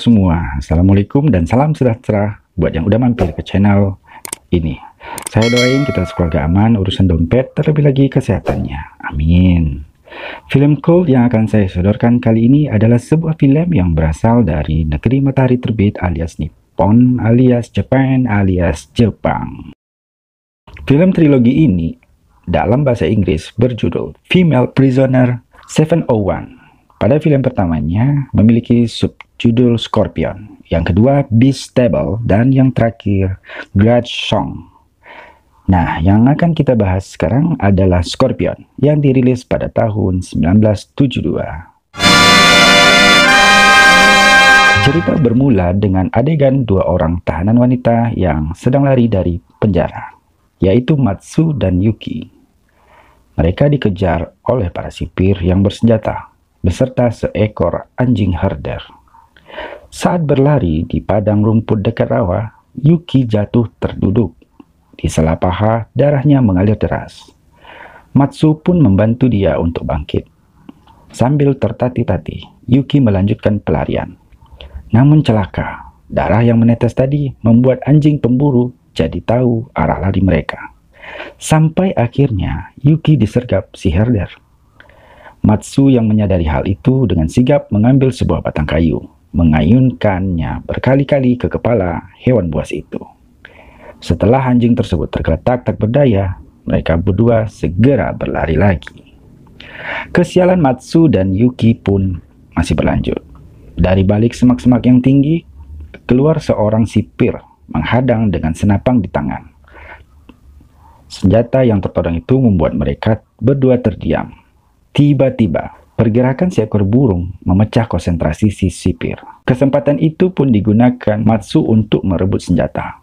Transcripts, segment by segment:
semua, Assalamualaikum dan salam sejahtera buat yang udah mampir ke channel ini. Saya doain kita sekeluarga aman, urusan dompet, terlebih lagi kesehatannya. Amin. Film Cold yang akan saya sodorkan kali ini adalah sebuah film yang berasal dari negeri matahari terbit alias Nippon alias Japan alias Jepang. Film trilogi ini dalam bahasa Inggris berjudul Female Prisoner 701. Pada film pertamanya memiliki subjudul Scorpion, yang kedua Beast Stable, dan yang terakhir Grudge Song. Nah, yang akan kita bahas sekarang adalah Scorpion, yang dirilis pada tahun 1972. Cerita bermula dengan adegan dua orang tahanan wanita yang sedang lari dari penjara, yaitu Matsu dan Yuki. Mereka dikejar oleh para sipir yang bersenjata beserta seekor anjing herder. Saat berlari di padang rumput dekat rawa, Yuki jatuh terduduk. Di sela paha, darahnya mengalir deras. Matsu pun membantu dia untuk bangkit. Sambil tertatih-tatih, Yuki melanjutkan pelarian. Namun celaka, darah yang menetes tadi membuat anjing pemburu jadi tahu arah lari mereka. Sampai akhirnya Yuki disergap si herder. Matsu yang menyadari hal itu dengan sigap mengambil sebuah batang kayu, mengayunkannya berkali-kali ke kepala hewan buas itu. Setelah anjing tersebut tergeletak tak berdaya, mereka berdua segera berlari lagi. Kesialan Matsu dan Yuki pun masih berlanjut. Dari balik semak-semak yang tinggi, keluar seorang sipir menghadang dengan senapang di tangan. Senjata yang tertodong itu membuat mereka berdua terdiam. Tiba-tiba, pergerakan seekor burung memecah konsentrasi si sipir. Kesempatan itu pun digunakan Matsu untuk merebut senjata.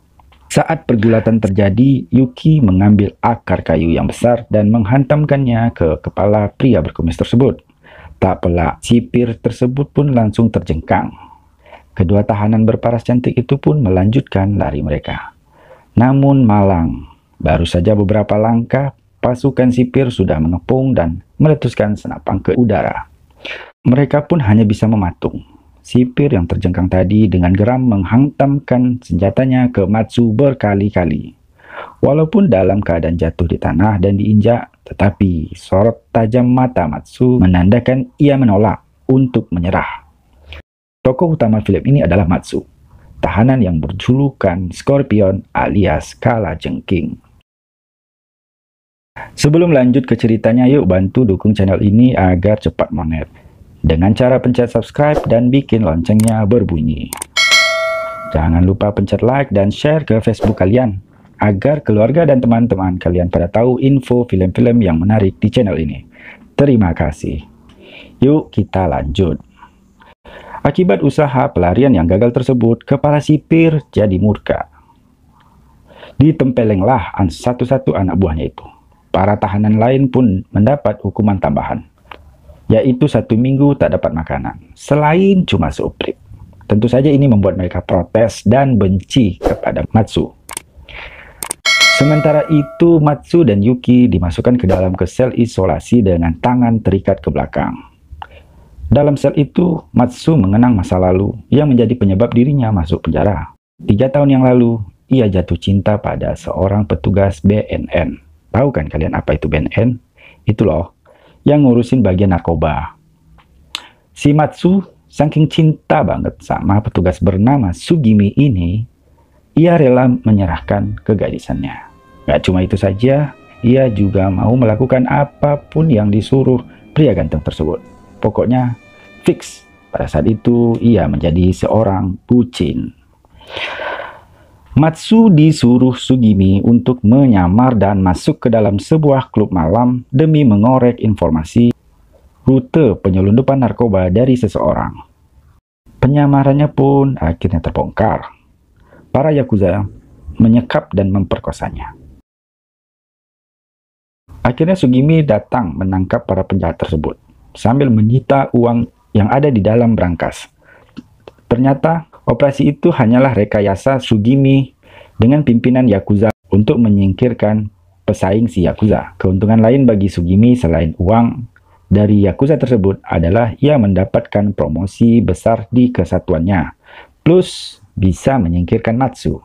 Saat pergulatan terjadi, Yuki mengambil akar kayu yang besar dan menghantamkannya ke kepala pria berkumis tersebut. Tak pelak, sipir tersebut pun langsung terjengkang. Kedua tahanan berparas cantik itu pun melanjutkan lari mereka. Namun malang, baru saja beberapa langkah, pasukan sipir sudah mengepung dan meletuskan senapang ke udara. Mereka pun hanya bisa mematung. Sipir yang terjengkang tadi dengan geram menghantamkan senjatanya ke Matsu berkali-kali. Walaupun dalam keadaan jatuh di tanah dan diinjak, tetapi sorot tajam mata Matsu menandakan ia menolak untuk menyerah. Tokoh utama film ini adalah Matsu, tahanan yang berjulukan Scorpion alias Kalajengking. Sebelum lanjut ke ceritanya, yuk bantu dukung channel ini agar cepat monet dengan cara pencet subscribe dan bikin loncengnya berbunyi. Jangan lupa pencet like dan share ke Facebook kalian agar keluarga dan teman-teman kalian pada tahu info film-film yang menarik di channel ini. Terima kasih. Yuk kita lanjut. Akibat usaha pelarian yang gagal tersebut, kepala sipir jadi murka. Ditempelenglah satu-satu anak buahnya itu. Para tahanan lain pun mendapat hukuman tambahan, yaitu 1 minggu tak dapat makanan, selain cuma seuprip. Tentu saja ini membuat mereka protes dan benci kepada Matsu. Sementara itu, Matsu dan Yuki dimasukkan ke dalam sel isolasi dengan tangan terikat ke belakang. Dalam sel itu, Matsu mengenang masa lalu yang menjadi penyebab dirinya masuk penjara. 3 tahun yang lalu, ia jatuh cinta pada seorang petugas BNN. Tahu kan kalian apa itu BNN? Itu loh, yang ngurusin bagian narkoba. Si Matsu saking cinta banget sama petugas bernama Sugimi ini, ia rela menyerahkan kegadisannya. Gak cuma itu saja, ia juga mau melakukan apapun yang disuruh pria ganteng tersebut. Pokoknya fix, pada saat itu ia menjadi seorang bucin. Matsu disuruh Sugimi untuk menyamar dan masuk ke dalam sebuah klub malam demi mengorek informasi rute penyelundupan narkoba dari seseorang. Penyamarannya pun akhirnya terbongkar. Para yakuza menyekap dan memperkosanya. Akhirnya Sugimi datang menangkap para penjahat tersebut sambil menyita uang yang ada di dalam brankas. Ternyata operasi itu hanyalah rekayasa Sugimi dengan pimpinan Yakuza untuk menyingkirkan pesaing si Yakuza. Keuntungan lain bagi Sugimi selain uang dari Yakuza tersebut adalah ia mendapatkan promosi besar di kesatuannya, plus bisa menyingkirkan Matsu.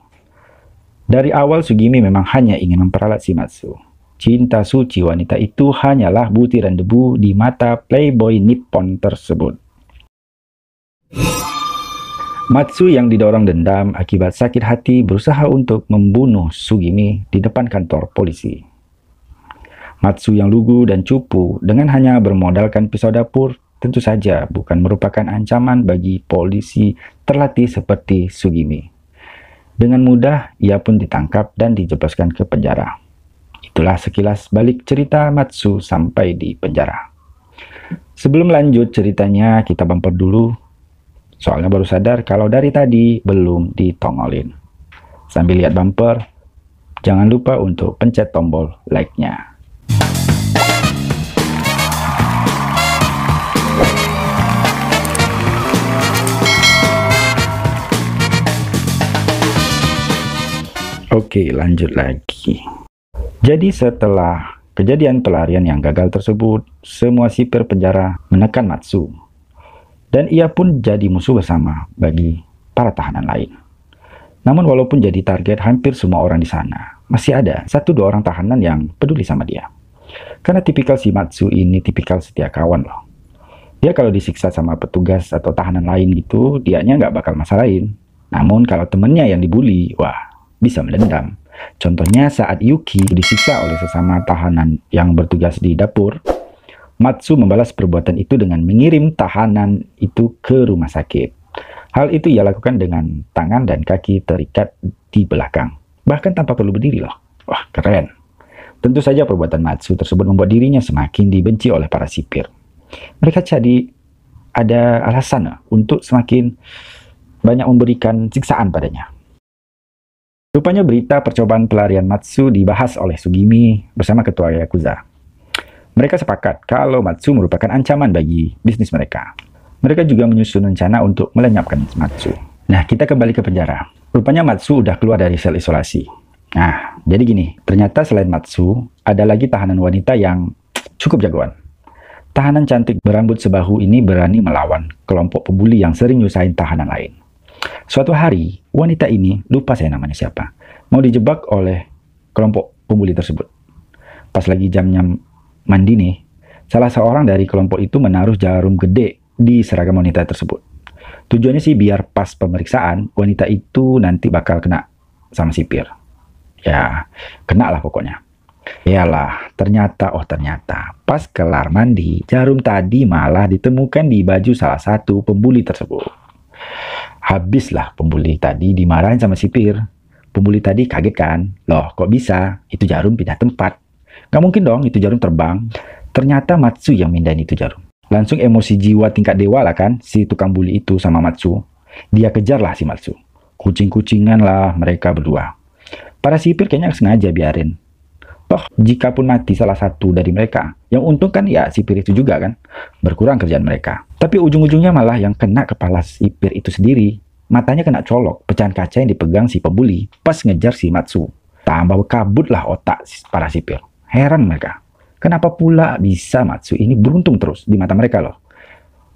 Dari awal Sugimi memang hanya ingin memperalat si Matsu. Cinta suci wanita itu hanyalah butiran debu di mata playboy Nippon tersebut. Matsu yang didorong dendam akibat sakit hati berusaha untuk membunuh Sugimi di depan kantor polisi. Matsu yang lugu dan cupu dengan hanya bermodalkan pisau dapur tentu saja bukan merupakan ancaman bagi polisi terlatih seperti Sugimi. Dengan mudah ia pun ditangkap dan dijebloskan ke penjara. Itulah sekilas balik cerita Matsu sampai di penjara. Sebelum lanjut ceritanya, kita bumper dulu. Soalnya baru sadar kalau dari tadi belum ditongolin. Sambil lihat bumper, jangan lupa untuk pencet tombol like-nya. Oke, lanjut lagi. Jadi setelah kejadian pelarian yang gagal tersebut, semua sipir penjara menekan Matsu. Dan ia pun jadi musuh bersama bagi para tahanan lain. Namun walaupun jadi target hampir semua orang di sana, masih ada 1-2 orang tahanan yang peduli sama dia. Karena tipikal si Matsu ini tipikal setia kawan loh. Dia kalau disiksa sama petugas atau tahanan lain gitu, dianya nggak bakal masalahin. Namun kalau temennya yang dibully, wah bisa mendendam. Contohnya saat Yuki disiksa oleh sesama tahanan yang bertugas di dapur, Matsu membalas perbuatan itu dengan mengirim tahanan itu ke rumah sakit. Hal itu ia lakukan dengan tangan dan kaki terikat di belakang, bahkan tanpa perlu berdiri loh. Wah, keren. Tentu saja perbuatan Matsu tersebut membuat dirinya semakin dibenci oleh para sipir. Mereka jadi ada alasan untuk semakin banyak memberikan siksaan padanya. Rupanya berita percobaan pelarian Matsu dibahas oleh Sugimi bersama ketua Yakuza. Mereka sepakat kalau Matsu merupakan ancaman bagi bisnis mereka. Mereka juga menyusun rencana untuk melenyapkan Matsu. Nah, kita kembali ke penjara. Rupanya Matsu udah keluar dari sel isolasi. Nah, jadi gini, ternyata selain Matsu, ada lagi tahanan wanita yang cukup jagoan. Tahanan cantik berambut sebahu ini berani melawan kelompok pembuli yang sering nyusahin tahanan lain. Suatu hari, wanita ini, lupa saya namanya siapa, mau dijebak oleh kelompok pembuli tersebut. Pas lagi jamnya mandi nih, salah seorang dari kelompok itu menaruh jarum gede di seragam wanita tersebut. Tujuannya sih biar pas pemeriksaan, wanita itu nanti bakal kena sama sipir. Ya, kena lah pokoknya. Yalah, ternyata pas kelar mandi, jarum tadi malah ditemukan di baju salah satu pembuli tersebut. Habislah pembuli tadi dimarahin sama sipir. Pembuli tadi kaget kan? Loh, kok bisa? Itu jarum pindah tempat. Gak mungkin dong itu jarum terbang. Ternyata Matsu yang mindahin itu jarum. Langsung emosi jiwa tingkat dewa lah kan, si tukang bully itu sama Matsu. Dia kejarlah si Matsu. Kucing-kucingan lah mereka berdua. Para sipir kayaknya sengaja biarin. Toh, jika pun mati salah satu dari mereka, yang untung kan ya sipir itu juga kan. Berkurang kerjaan mereka. Tapi ujung-ujungnya malah yang kena kepala sipir itu sendiri. Matanya kena colok, pecahan kaca yang dipegang si pembuli pas ngejar si Matsu. Tambah kabutlah otak para sipir. Heran mereka. Kenapa pula bisa Matsu ini beruntung terus di mata mereka loh.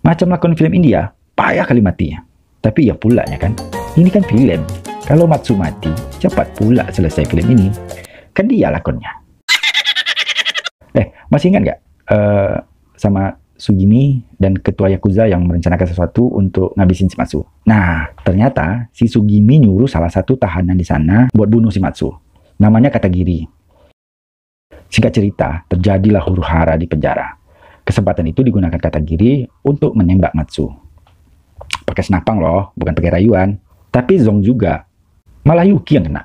Macam lakon film India, payah kali matinya. Tapi ya pula ya kan. Ini kan film. Kalau Matsu mati, cepat pula selesai film ini. Kan dia lakonnya. Masih ingat nggak sama Sugimi dan ketua Yakuza yang merencanakan sesuatu untuk ngabisin si Matsu? Nah, ternyata si Sugimi nyuruh salah satu tahanan di sana buat bunuh si Matsu. Namanya Katagiri. Singkat cerita, terjadilah huru-hara di penjara. Kesempatan itu digunakan Katagiri untuk menembak Matsu. Pakai senapang loh, bukan pakai rayuan. Tapi Zong juga. Malah Yuki yang kena.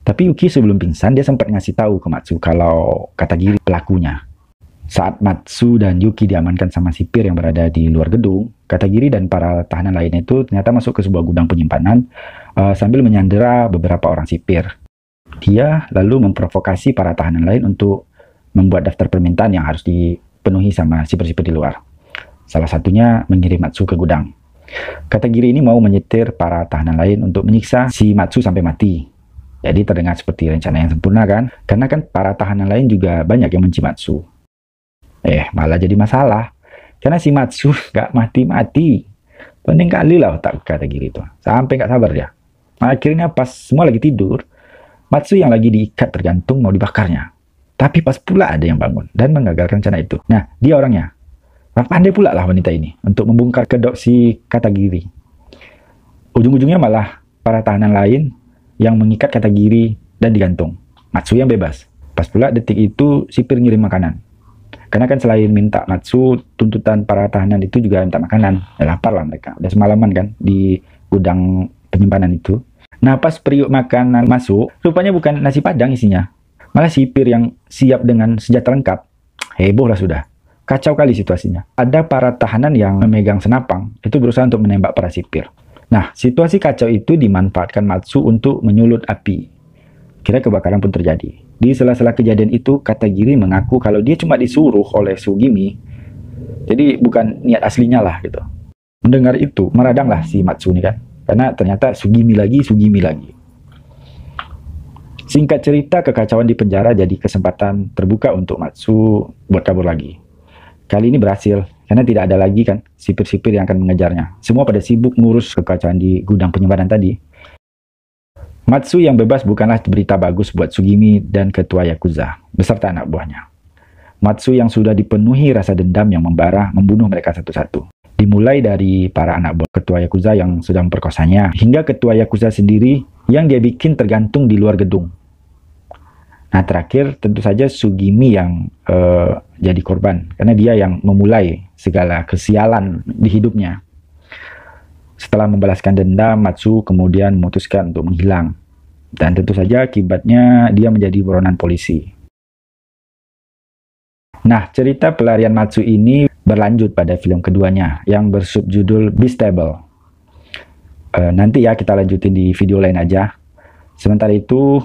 Tapi Yuki sebelum pingsan, dia sempat ngasih tahu ke Matsu kalau Katagiri pelakunya. Saat Matsu dan Yuki diamankan sama sipir yang berada di luar gedung, Katagiri dan para tahanan lainnya itu ternyata masuk ke sebuah gudang penyimpanan sambil menyandera beberapa orang sipir. Dia lalu memprovokasi para tahanan lain untuk membuat daftar permintaan yang harus dipenuhi sama sipir-sipir di luar. Salah satunya mengirim Matsu ke gudang. Katagiri ini mau menyetir para tahanan lain untuk menyiksa si Matsu sampai mati. Jadi terdengar seperti rencana yang sempurna kan? Karena kan para tahanan lain juga banyak yang benci Matsu. Malah jadi masalah. Karena si Matsu nggak mati-mati. Pening kali lah otak Katagiri itu. Sampai nggak sabar dia. Akhirnya pas semua lagi tidur, Matsu yang lagi diikat tergantung mau dibakarnya. Tapi pas pula ada yang bangun dan mengagalkan rencana itu. Nah, dia orangnya. Pandai pula lah wanita ini untuk membongkar kedok si Katagiri. Ujung-ujungnya malah para tahanan lain yang mengikat Katagiri dan digantung. Matsu yang bebas. Pas pula detik itu sipir ngirim makanan. Karena kan selain minta Matsu, tuntutan para tahanan itu juga minta makanan. Ya, lapar lah mereka. Udah semalaman kan di gudang penyimpanan itu. Nah, pas periuk makanan masuk, rupanya bukan nasi padang isinya. Malah sipir yang siap dengan senjata lengkap. Heboh lah sudah. Kacau kali situasinya. Ada para tahanan yang memegang senapang, itu berusaha untuk menembak para sipir. Nah, situasi kacau itu dimanfaatkan Matsu untuk menyulut api. Kira kebakaran pun terjadi. Di sela-sela kejadian itu, Katagiri mengaku kalau dia cuma disuruh oleh Sugimi. Jadi bukan niat aslinya lah gitu. Mendengar itu, meradanglah si Matsu nih kan. Karena ternyata Sugimi lagi. Singkat cerita, kekacauan di penjara jadi kesempatan terbuka untuk Matsu buat kabur lagi. Kali ini berhasil, karena tidak ada lagi kan sipir-sipir yang akan mengejarnya. Semua pada sibuk ngurus kekacauan di gudang penyimpanan tadi. Matsu yang bebas bukanlah berita bagus buat Sugimi dan ketua Yakuza, beserta anak buahnya. Matsu yang sudah dipenuhi rasa dendam yang membara membunuh mereka satu-satu. Dimulai dari para anak buah ketua Yakuza yang sudah memperkosanya, hingga ketua Yakuza sendiri yang dia bikin tergantung di luar gedung. Nah, terakhir tentu saja Sugimi yang jadi korban, karena dia yang memulai segala kesialan di hidupnya. Setelah membalaskan dendam, Matsu kemudian memutuskan untuk menghilang. Dan tentu saja akibatnya dia menjadi buronan polisi. Nah, cerita pelarian Matsu ini berlanjut pada film keduanya yang bersubjudul Beastable. Nanti ya kita lanjutin di video lain aja. Sementara itu,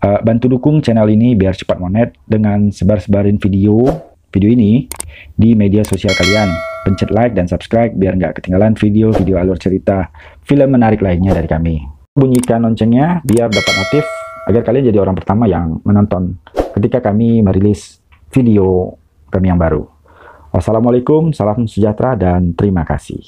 bantu dukung channel ini biar cepat monet dengan sebar-sebarin video ini di media sosial kalian. Pencet like dan subscribe biar nggak ketinggalan video-video alur cerita film menarik lainnya dari kami. Bunyikan loncengnya biar dapat notif agar kalian jadi orang pertama yang menonton ketika kami merilis video kami yang baru. Wassalamualaikum, salam sejahtera dan terima kasih.